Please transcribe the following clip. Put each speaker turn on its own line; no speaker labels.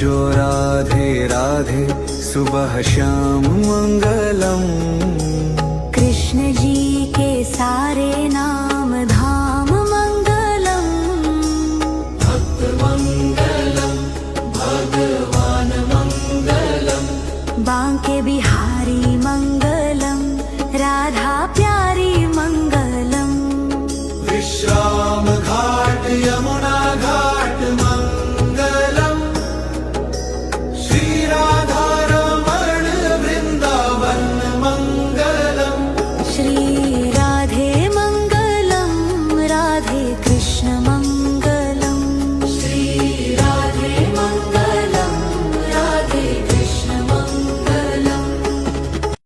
जो राधे राधे सुबह शाम मंगलम।
कृष्ण जी के सारे नाम धाम मंगलम।
भक्त मंगलम भगवान मंगलम।
बांके बिहारी मंगलम, राधा प्यारी मंगलम।
विश्राम घाट यमुना घाट मंगलम। श्री राधा रमण वृंदावन मंगलम।
श्री राधे मंगलम, राधे कृष्ण मंगलम।